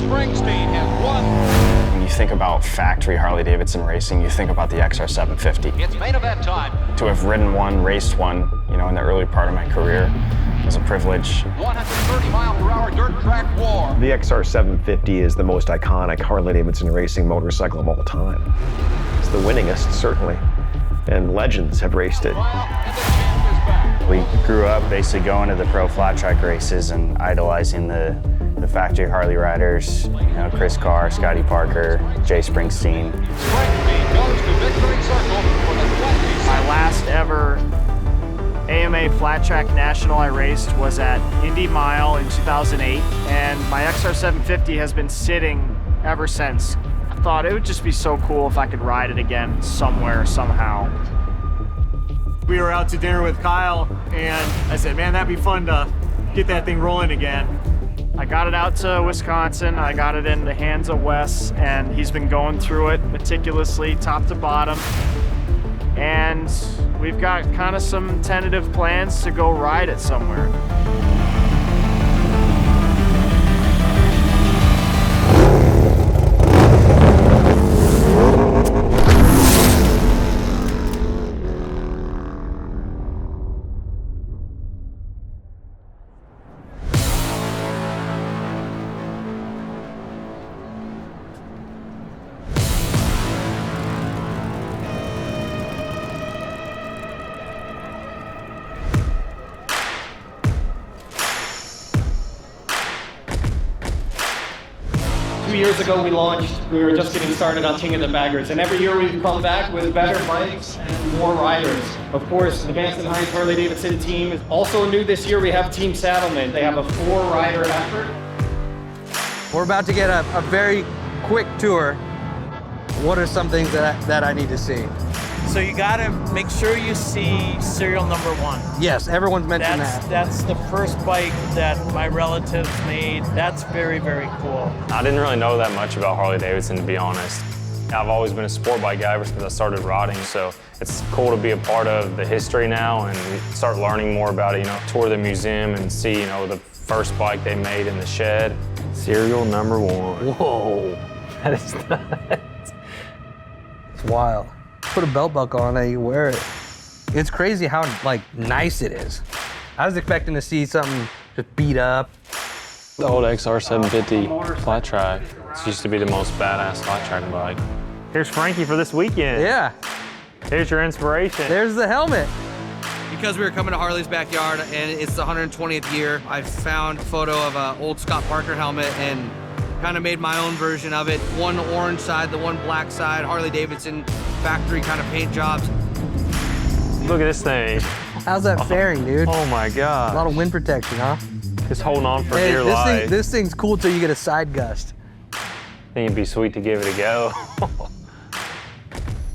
Springsteen has won. When you think about factory Harley-Davidson racing, you think about the XR750. It's main event time. To have ridden one, raced one, you know, in the early part of my career was a privilege. 130-mile-per-hour dirt track war. The XR750 is the most iconic Harley-Davidson racing motorcycle of all time. It's the winningest, certainly, and legends have raced it. We grew up basically going to the pro flat track races and idolizing the factory Harley riders, you know, Chris Carr, Scotty Parker, Jay Springsteen. Springsteen goes to victory circle for the 20th. My last ever AMA Flat Track National I raced was at Indy Mile in 2008, and my XR750 has been sitting ever since. I thought it would just be so cool if I could ride it again somewhere, somehow. We were out to dinner with Kyle, and I said, man, that'd be fun to get that thing rolling again. I got it out to Wisconsin, I got it in the hands of Wes, and he's been going through it meticulously, top to bottom. And we've got kind of some tentative plans to go ride it somewhere. Years ago we launched, we were just getting started on King of the Baggers, and every year we've come back with better bikes and more riders. Of course, the Vance Hines Harley-Davidson team is also new this year. We have Team Saddleman. They have a 4-rider effort. We're about to get a very quick tour. What are some things that I need to see? So you gotta make sure you see serial number 1. Yes, everyone's mentioned that. That's the first bike that my relatives made. That's very, very cool. I didn't really know that much about Harley-Davidson, to be honest. I've always been a sport bike guy ever since I started riding, so it's cool to be a part of the history now and start learning more about it, you know, tour the museum and see, you know, the first bike they made in the shed. Serial number 1. Whoa, that is nuts. It's wild. Put a belt buckle on it, you wear it. It's crazy how like nice it is. I was expecting to see something just beat up. The old XR750 flat track. It used to be the most badass flat track bike. Here's Frankie for this weekend. Yeah. Here's your inspiration. There's the helmet. Because we were coming to Harley's backyard and it's the 120th year, I found a photo of an old Scott Parker helmet and kind of made my own version of it. One orange side, the one black side, Harley-Davidson factory kind of paint jobs. Look at this thing. How's that faring, dude? Oh my God. A lot of wind protection, huh? Just holding on for dear life. This thing's cool till you get a side gust. I think it'd be sweet to give it a go.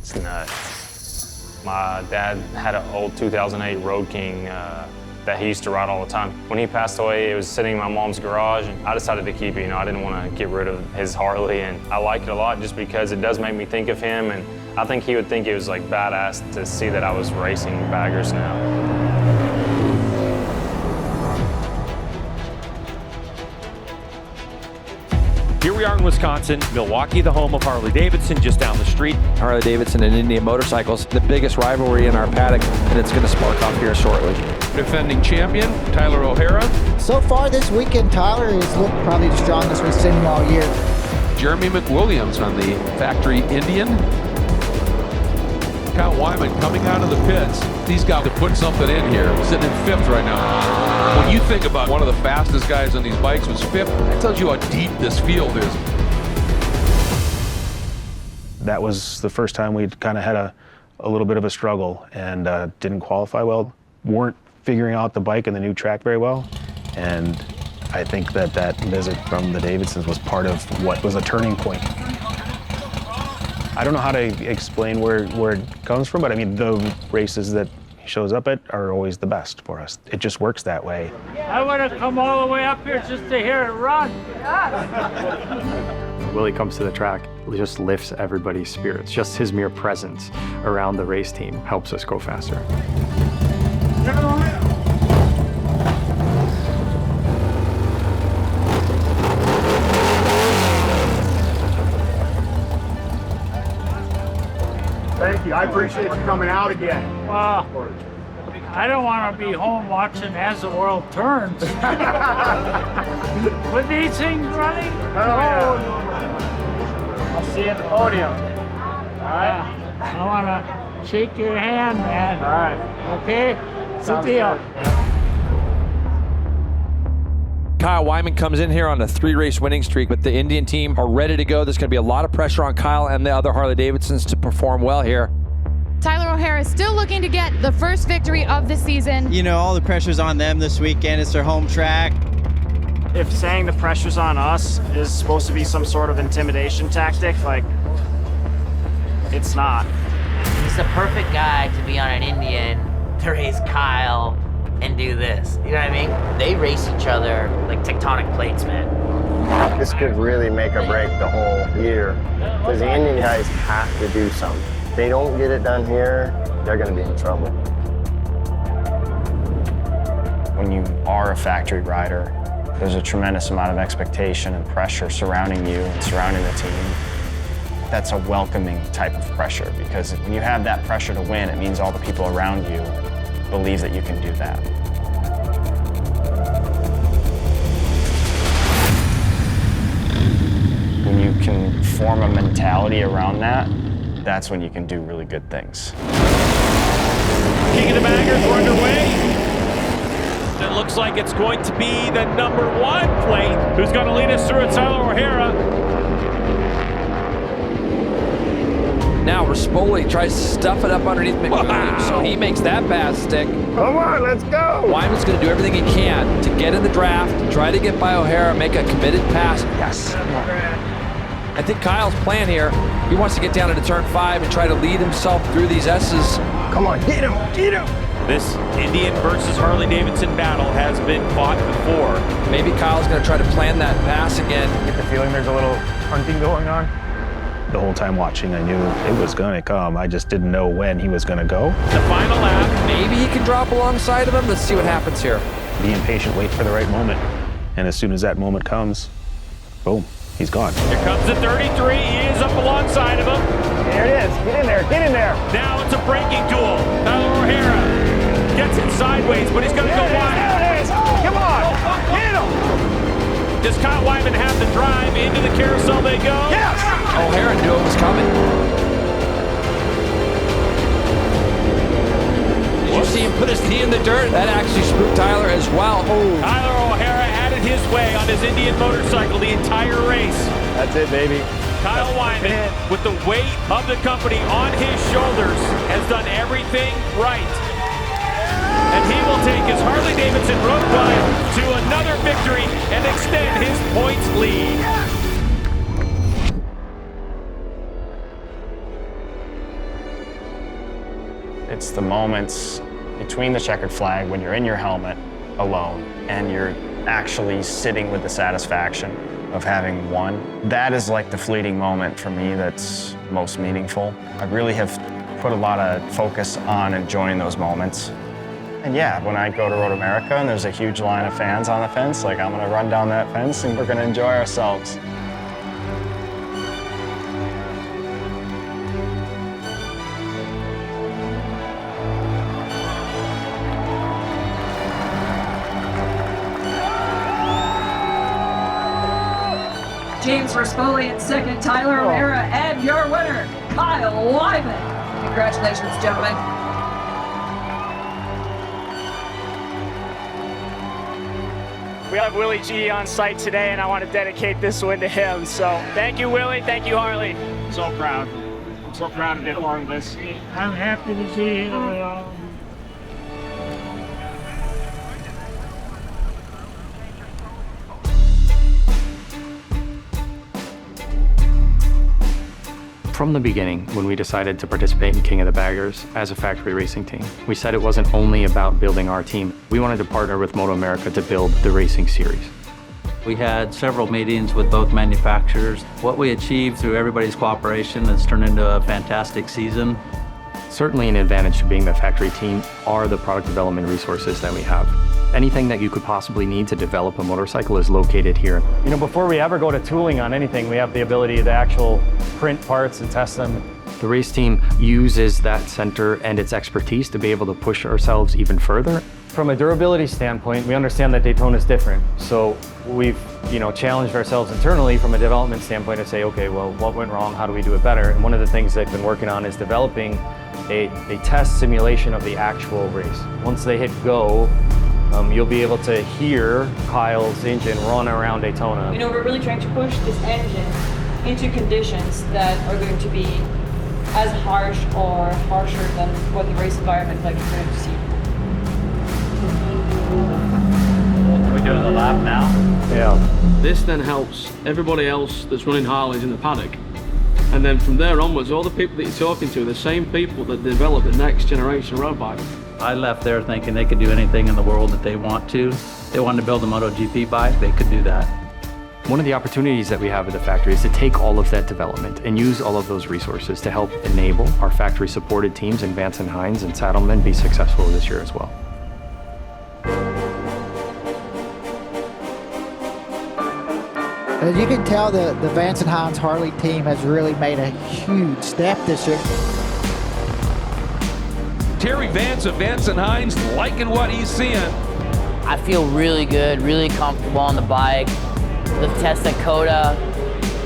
It's nuts. My dad had an old 2008 Road King that he used to ride all the time. When he passed away, it was sitting in my mom's garage, and I decided to keep it. You know, I didn't want to get rid of his Harley, and I like it a lot just because it does make me think of him, and I think he would think it was like badass to see that I was racing baggers now. Here we are in Wisconsin, Milwaukee, the home of Harley-Davidson, just down the street. Harley-Davidson and Indian Motorcycles, the biggest rivalry in our paddock, and it's going to spark off here shortly. Defending champion, Tyler O'Hara. So far this weekend, Tyler has looked probably the strongest we've seen him all year. Jeremy McWilliams on the factory Indian. Kyle Wyman coming out of the pits. He's got to put something in here, sitting in 5th right now. When you think about one of the fastest guys on these bikes was 5th, that tells you how deep this field is. That was the first time we'd kind of had a little bit of a struggle and didn't qualify well. Weren't figuring out the bike and the new track very well. And I think that visit from the Davidsons was part of what was a turning point. I don't know how to explain where it comes from, but I mean, the races that he shows up at are always the best for us. It just works that way. I want to come all the way up here just to hear it run. Willie comes to the track, it just lifts everybody's spirits. Just his mere presence around the race team helps us go faster. Thank you. I appreciate you coming out again. Well, I don't want to be home watching as the world turns. With these things running, I'll see you at the podium. All right. I want to shake your hand, man. All right. Okay? Sounds Good deal. good. Kyle Wyman comes in here on a 3-race winning streak, but the Indian team are ready to go. There's going to be a lot of pressure on Kyle and the other Harley-Davidsons to perform well here. Tyler O'Hara is still looking to get the first victory of the season. You know, all the pressure's on them this weekend. It's their home track. If saying the pressure's on us is supposed to be some sort of intimidation tactic, like, it's not. He's the perfect guy to be on an Indian, to race Kyle and do this. You know what I mean? They race each other like tectonic plates, man. This could really make or break the whole year, because the Indian guys have to do something. If they don't get it done here, they're going to be in trouble. When you are a factory rider, there's a tremendous amount of expectation and pressure surrounding you and surrounding the team. That's a welcoming type of pressure, because when you have that pressure to win, it means all the people around you believe that you can do that. When you can form a mentality around that, that's when you can do really good things. King of the Baggers, we're underway. It looks like it's going to be the number 1 plate who's going to lead us through it, Tyler O'Hara. Now Rispoli tries to stuff it up underneath McBoom, so he makes that pass stick. Come on, let's go! Wyman's going to do everything he can to get in the draft, try to get by O'Hara, make a committed pass. Yes. I think Kyle's plan here, he wants to get down into turn 5 and try to lead himself through these S's. Come on, get him, get him! This Indian versus Harley-Davidson battle has been fought before. Maybe Kyle's going to try to plan that pass again. Get the feeling there's a little hunting going on. The whole time watching, I knew it was going to come. I just didn't know when he was going to go. The final lap. Maybe he can drop alongside of him. Let's see what happens here. Be impatient, wait for the right moment. And as soon as that moment comes, boom, he's gone. Here comes the 33. He is up alongside of him. There it is. Get in there. Get in there. Now it's a braking duel. Tyler O'Hara gets it sideways, but he's going to go wide. There it is. Come on. Get him. Does Kyle Wyman have the drive? Into the carousel they go. Yes. O'Hara knew it was coming. Did you see him put his knee in the dirt? That actually spooked Tyler as well. Oh. Tyler O'Hara had it his way on his Indian motorcycle the entire race. That's it, baby. Kyle Wyman, with the weight of the company on his shoulders, has done everything right. And he will take his Harley-Davidson road glide to another victory and extend his points lead. It's the moments between the checkered flag when you're in your helmet alone and you're actually sitting with the satisfaction of having won. That is like the fleeting moment for me that's most meaningful. I really have put a lot of focus on enjoying those moments. And yeah, when I go to MotoAmerica and there's a huge line of fans on the fence, like I'm gonna run down that fence and we're gonna enjoy ourselves. James Rispoli in second, Tyler O'Hara, and your winner, Kyle Wyman. Congratulations, gentlemen. We have Willie G on site today, and I want to dedicate this win to him. So thank you, Willie. Thank you, Harley. So proud. I'm so proud to be a part of this. I'm happy to see you. From the beginning, when we decided to participate in King of the Baggers as a factory racing team, we said it wasn't only about building our team. We wanted to partner with MotoAmerica to build the racing series. We had several meetings with both manufacturers. What we achieved through everybody's cooperation has turned into a fantastic season. Certainly an advantage to being the factory team are the product development resources that we have. Anything that you could possibly need to develop a motorcycle is located here. You know, before we ever go to tooling on anything, we have the ability to actual print parts and test them. The race team uses that center and its expertise to be able to push ourselves even further. From a durability standpoint, we understand that Daytona is different. So we've, challenged ourselves internally from a development standpoint to say, okay, well, what went wrong? How do we do it better? And one of the things they've been working on is developing a test simulation of the actual race. Once they hit go, you'll be able to hear Kyle's engine run around Daytona. We're really trying to push this engine into conditions that are going to be as harsh or harsher than what the race environment is going to see. We're doing the lap now? Yeah. This then helps everybody else that's running Harleys in the paddock. And then from there onwards, all the people that you're talking to, the same people that develop the next generation road bike. I left there thinking they could do anything in the world that they want to. If they wanted to build a MotoGP bike, they could do that. One of the opportunities that we have at the factory is to take all of that development and use all of those resources to help enable our factory-supported teams in Vance and Hines and Saddlemen be successful this year as well. As you can tell, the Vance and Hines Harley team has really made a huge step this year. Terry Vance of Vance and Hines liking what he's seeing. I feel really good, really comfortable on the bike. The test at Coda,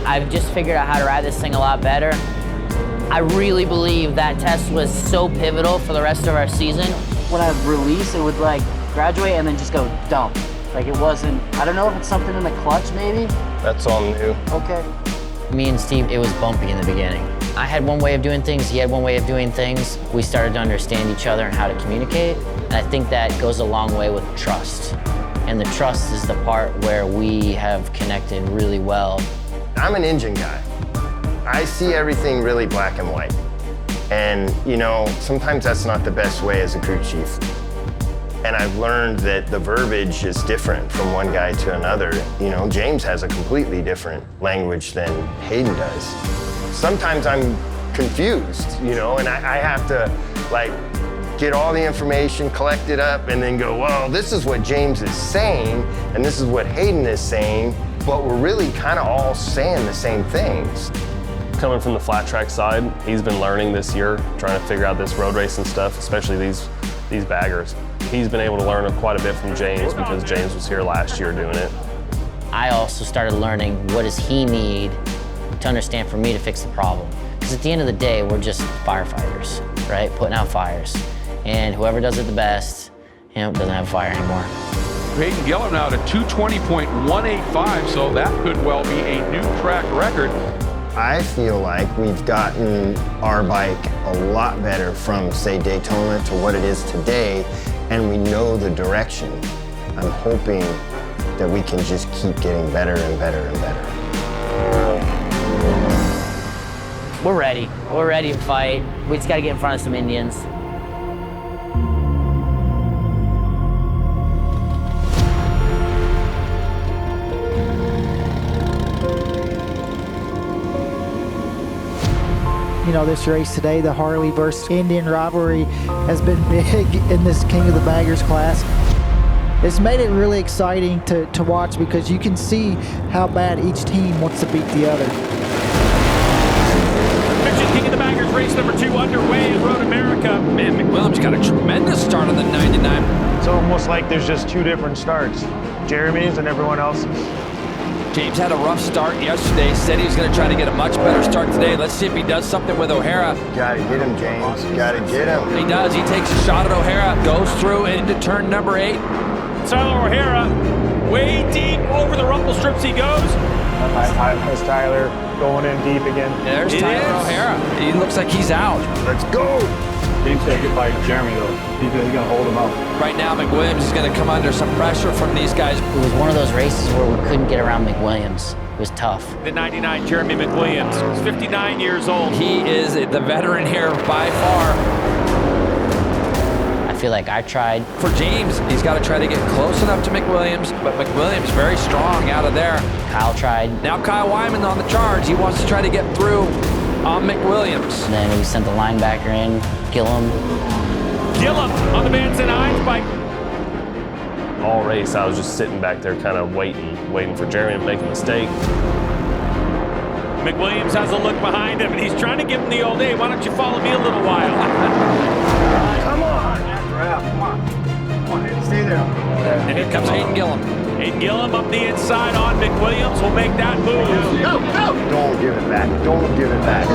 I've just figured out how to ride this thing a lot better. I really believe that test was so pivotal for the rest of our season. When I release, it would graduate and then just go dump. It wasn't, I don't know if it's something in the clutch maybe? That's all new. Okay. Me and Steve, it was bumpy in the beginning. I had one way of doing things, he had one way of doing things. We started to understand each other and how to communicate. And I think that goes a long way with trust. And the trust is the part where we have connected really well. I'm an engine guy. I see everything really black and white. And, sometimes that's not the best way as a crew chief. And I've learned that the verbiage is different from one guy to another. James has a completely different language than Hayden does. Sometimes I'm confused, and I have to, get all the information, collect it up, and then go, well, this is what James is saying, and this is what Hayden is saying, but we're really kind of all saying the same things. Coming from the flat track side, he's been learning this year, trying to figure out this road racing stuff, especially these baggers. He's been able to learn quite a bit from James because James was here last year doing it. I also started learning what does he need to understand for me to fix the problem. Because at the end of the day, we're just firefighters, right? Putting out fires. And whoever does it the best, doesn't have a fire anymore. Hayden Gillum now to 220.185, so that could well be a new track record. I feel like we've gotten our bike a lot better from, say, Daytona to what it is today, and we know the direction. I'm hoping that we can just keep getting better and better and better. We're ready. We're ready to fight. We just got to get in front of some Indians. This race today, the Harley versus Indian rivalry, has been big in this King of the Baggers class. It's made it really exciting to watch because you can see how bad each team wants to beat the other. Mission King of the Baggers race number 2 underway in MotoAmerica. Man, McWilliams got a tremendous start on the 99. It's almost like there's just two different starts. Jeremy's and everyone else's. James had a rough start yesterday, said he was going to try to get a much better start today. Let's see if he does something with O'Hara. Gotta get him, James. Gotta get him. He does. He takes a shot at O'Hara, goes through into turn number 8. Tyler O'Hara, way deep over the rumble strips he goes. There's Tyler going in deep again. There's Tyler O'Hara. He looks like he's out. Let's go. James said goodbye to Jeremy, though. He's going to hold him up. Right now, McWilliams is going to come under some pressure from these guys. It was one of those races where we couldn't get around McWilliams. It was tough. The 99 Jeremy McWilliams, he's 59 years old. He is the veteran here by far. I feel like I tried. For James, he's got to try to get close enough to McWilliams, but McWilliams very strong out of there. Kyle tried. Now Kyle Wyman on the charge. He wants to try to get through on McWilliams. And then we sent the linebacker in, Gillum. Gillum on the Vance Hines bike. All race, I was just sitting back there kind of waiting for Jeremy to make a mistake. McWilliams has a look behind him, and he's trying to give him the old, hey, why don't you follow me a little while? Come on! Come on. Come on, stay there. And here comes Hayden Gillum. Hayden Gillum up the inside on McWilliams will make that move. Go, go! Don't give it back. Don't give it back.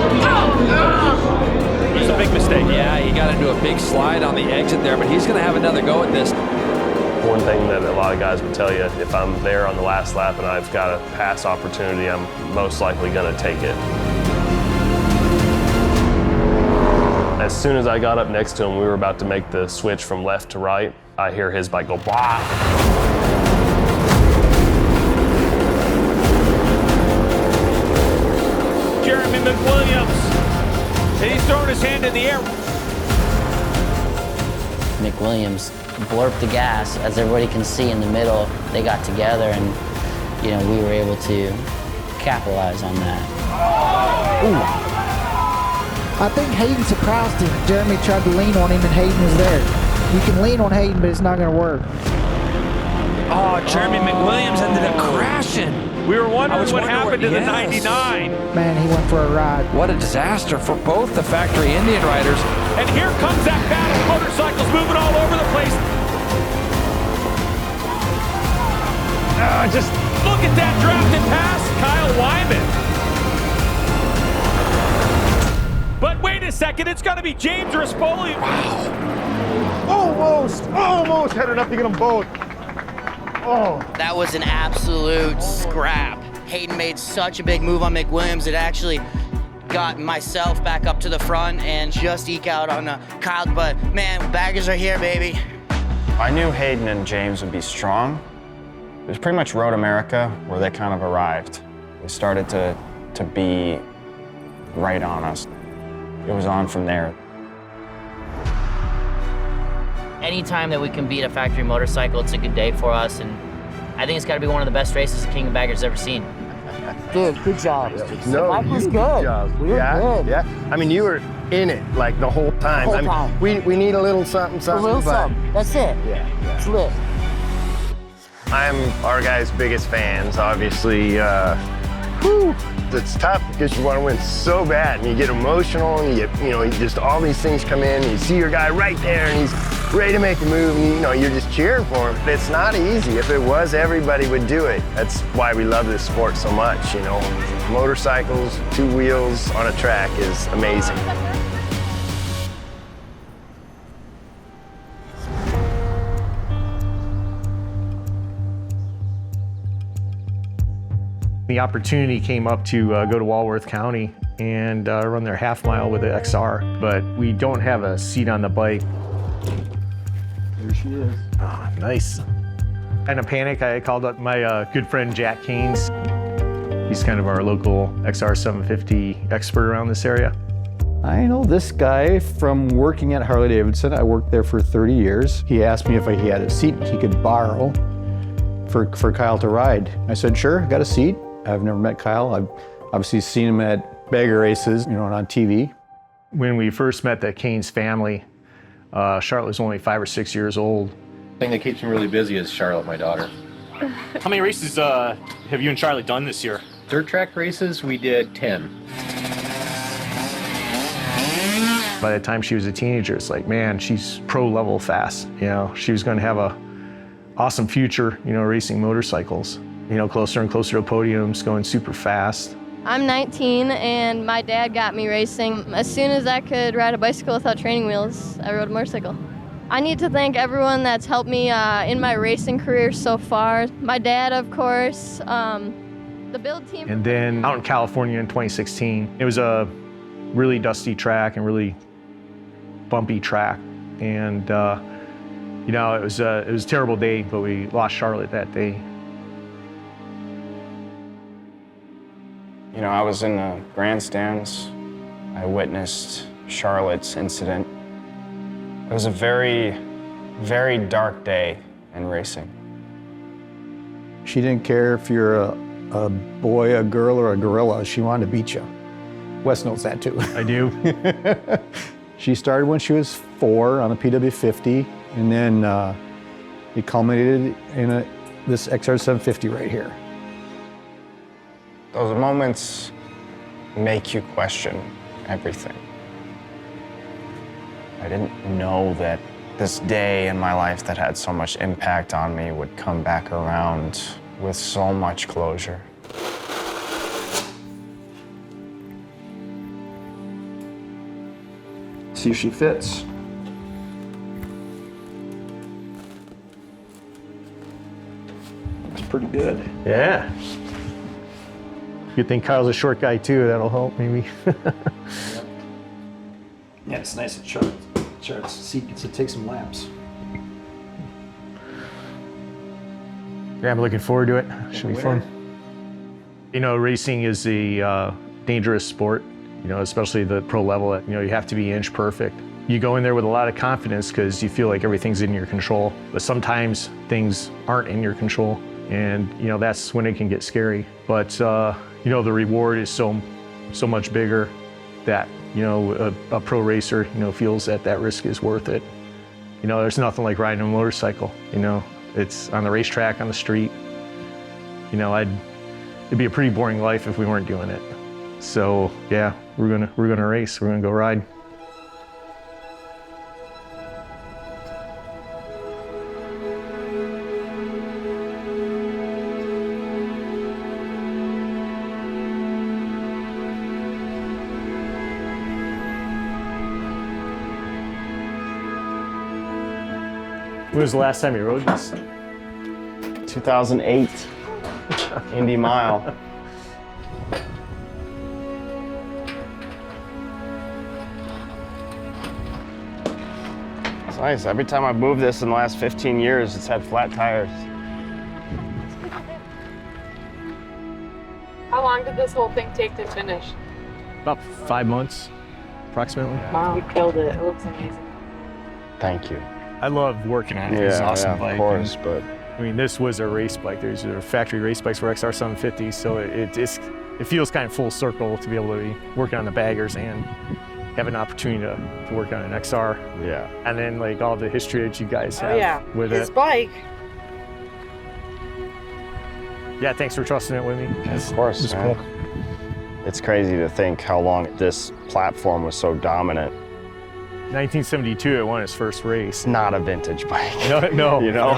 It's a big mistake. Yeah, he got into a big slide on the exit there, but he's going to have another go at this. One thing that a lot of guys would tell you, if I'm there on the last lap and I've got a pass opportunity, I'm most likely going to take it. As soon as I got up next to him, we were about to make the switch from left to right. I hear his bike go, blah. Jeremy McWilliams, and he's throwing his hand in the air. McWilliams blurped the gas. As everybody can see in the middle, they got together and, you know, we were able to capitalize on that. Ooh. I think Hayden surprised him. Jeremy tried to lean on him and Hayden was there. You can lean on Hayden, but it's not going to work. Oh, Jeremy McWilliams ended up crashing. We were wondering what happened to the 99. Man, he went for a ride. What a disaster for both the factory Indian riders. And here comes that battle. Motorcycles moving all over the place. Just look at that drafted pass, Kyle Wyman. But wait a second, it's got to be James Rispoli. Wow. Almost had enough to get them both. Oh. That was an absolute scrap. Hayden made such a big move on McWilliams. It actually got myself back up to the front and just eke out on Kyle. But man, baggers are here, baby. I knew Hayden and James would be strong. It was pretty much MotoAmerica where they kind of arrived. They started to be right on us. It was on from there. Anytime that we can beat a factory motorcycle, it's a good day for us, and I think it's got to be one of the best races the King of Baggers ever seen. Dude, good job. No, Mike was good. Good job. We were good. Yeah. I mean, you were in it like the whole time. The whole time. We need a little something. A little something. That's it. Yeah. It's lit. I'm our guy's biggest fans, obviously. It's tough because you want to win so bad, and you get emotional, and you just all these things come in. And you see your guy right there, and he's ready to make a move, and you're just cheering for him. It's not easy. If it was, everybody would do it. That's why we love this sport so much. Motorcycles, two wheels on a track is amazing. The opportunity came up to go to Walworth County and run their half mile with the XR, but we don't have a seat on the bike. There she is. Oh, nice. In a panic, I called up my good friend Jack Keynes. He's kind of our local XR 750 expert around this area. I know this guy from working at Harley-Davidson. I worked there for 30 years. He asked me if he had a seat he could borrow for Kyle to ride. I said, sure, got a seat. I've never met Kyle. I've obviously seen him at bagger races, and on TV. When we first met the Keynes family, Charlotte was only 5 or 6 years old. The thing that keeps me really busy is Charlotte, my daughter. How many races have you and Charlotte done this year? Dirt track races, we did 10. By the time she was a teenager, it's like, man, she's pro level fast. She was going to have a awesome future, racing motorcycles. Closer and closer to podiums, going super fast. I'm 19 and my dad got me racing. As soon as I could ride a bicycle without training wheels, I rode a motorcycle. I need to thank everyone that's helped me in my racing career so far. My dad, of course, the build team. And then out in California in 2016, it was a really dusty track and really bumpy track. And it was a terrible day, but we lost Charlotte that day. I was in the grandstands. I witnessed Charlotte's incident. It was a very, very dark day in racing. She didn't care if you're a boy, a girl, or a gorilla. She wanted to beat you. Wes knows that too. I do. She started when she was 4 on a PW50, and then It culminated in this XR 750 right here. Those moments make you question everything. I didn't know that this day in my life that had so much impact on me would come back around with so much closure. See if she fits. It's pretty good. Yeah. Good thing Kyle's a short guy too. That'll help maybe. Yeah, it's nice and sharp. Sure, seat gets to take some laps. Yeah, I'm looking forward to it. Should be fun. You know, racing is a dangerous sport, you know, especially the pro level. You know, you have to be inch perfect. You go in there with a lot of confidence because you feel like everything's in your control, but sometimes things aren't in your control, and you know, that's when it can get scary. But you know, the reward is so much bigger that, you know, a pro racer, you know, feels that that risk is worth it. You know, there's nothing like riding a motorcycle. You know, it's on the racetrack, on the street. You know, it'd be a pretty boring life if we weren't doing it. So yeah, we're gonna race. We're gonna go ride. When was the last time you rode this? 2008, Indy Mile. It's nice. Every time I've moved this in the last 15 years, it's had flat tires. How long did this whole thing take to finish? About 5 months, approximately. Wow, you killed it. It looks amazing. Thank you. I love working on it. It's an awesome bike. Of course, but I mean, this was a race bike. There's factory race bikes for XR 750, so it feels kind of full circle to be able to be working on the baggers and have an opportunity to work on an XR. Yeah. And then like all the history that you guys have with his it. bike. Yeah, thanks for trusting it with me. Of course, it's man. cool. It's crazy to think how long this platform was so dominant. 1972, it won its first race. It's not a vintage bike. No, you know,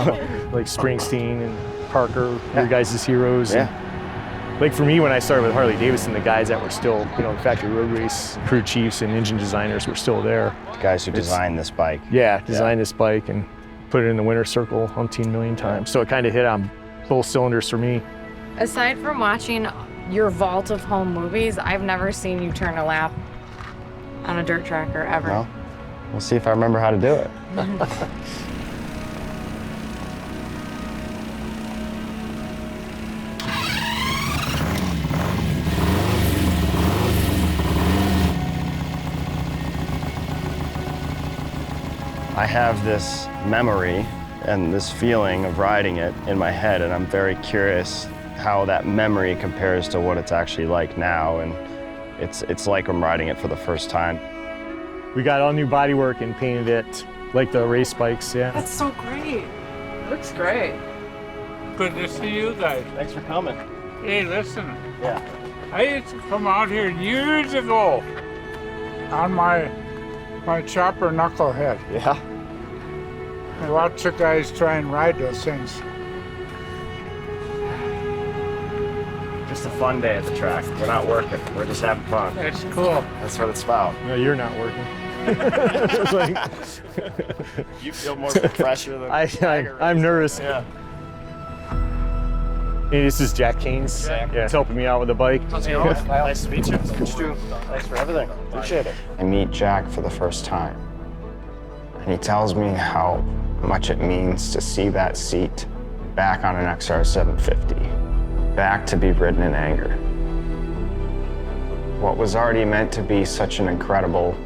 like Springsteen and Parker, your guys' heroes. Yeah. And, like for me, when I started with Harley-Davidson, the guys that were still, you know, factory road race crew chiefs and engine designers were still there. The guys who designed this bike. Yeah, designed this bike and put it in the winner's circle umpteen million times. So it kind of hit on both cylinders for me. Aside from watching your vault of home movies, I've never seen you turn a lap on a dirt tracker ever. No? We'll see if I remember how to do it. I have this memory and this feeling of riding it in my head, and I'm very curious how that memory compares to what it's actually like now, and it's like I'm riding it for the first time. We got all new bodywork and painted it like the race bikes, yeah. That's so great. Looks great. Good to see you guys. Thanks for coming. Hey, listen. Yeah. I used to come out here years ago on my chopper knucklehead. Yeah. And watch the guys try and ride those things. Just a fun day at the track. We're not working. We're just having fun. That's cool. That's what it's about. No, you're not working. It's like, you feel more pressure than I'm nervous. Yeah. Hey, this is Jack Keynes. Jack. Yeah, he's helping me out with the bike. How's it going? Nice to meet you. Thanks for everything. Appreciate it. I meet Jack for the first time, and he tells me how much it means to see that seat back on an XR 750, back to be ridden in anger. What was already meant to be such an incredible,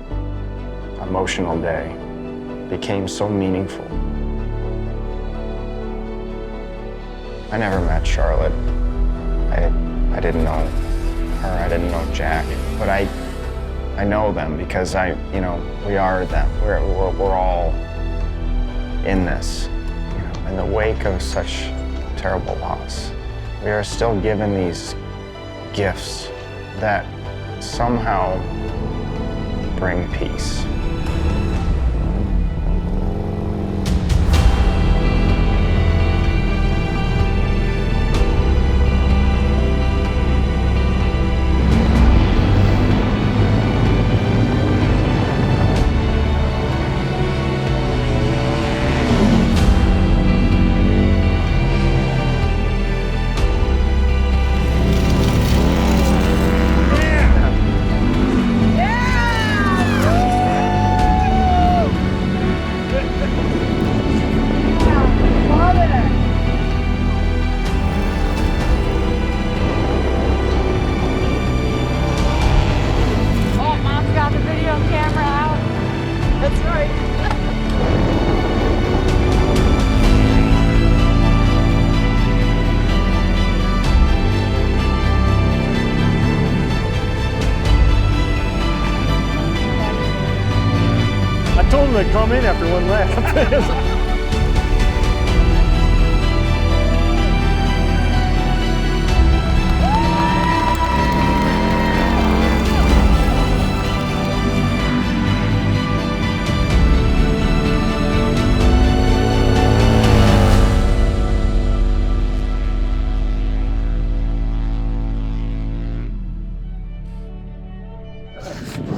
emotional day became so meaningful. I never met Charlotte. I didn't know her, I didn't know Jack, but I know them because we are them. We're all in this. You know, in the wake of such terrible loss, we are still given these gifts that somehow bring peace. I told him to come in after one lap.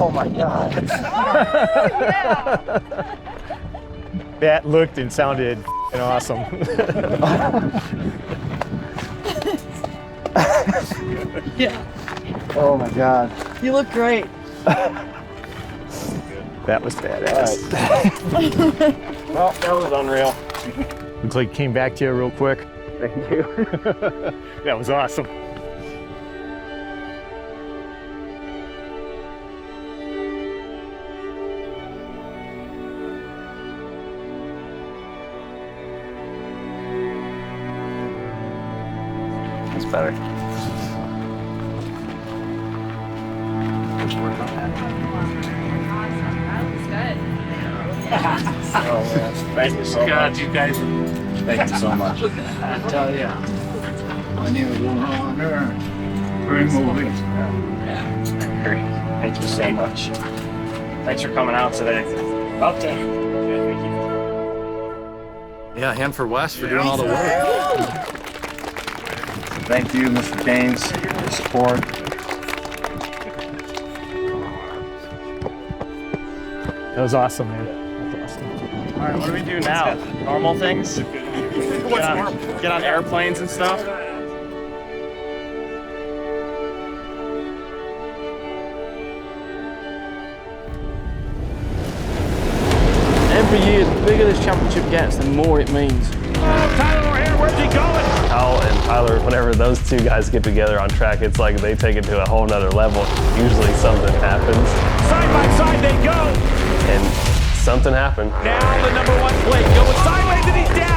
Oh my God. That looked and sounded awesome. Yeah. Oh my God. You look great. That was badass. Well, that was unreal. Looks like he came back to you real quick. Thank you. That was awesome. That's better. Oh, man. Thank you so much. You guys. Thank you so much. I tell you, when you were on there, great movie. Yeah, great. Thank you so much. Thanks for coming out today. About to. Yeah, hand for Wes for doing all the work. Thank you, Mr. Gaines, for your support. That was awesome, man. That was awesome. All right, what do we do now? Normal things? Get on airplanes and stuff? Every year, the bigger this championship gets, the more it means. Tyler O'Hare, where's he going? Kyle and Tyler, whenever those two guys get together on track, it's like they take it to a whole nother level. Usually something happens. Side by side they go. And something happened. Now the number one plate going sideways and he's down.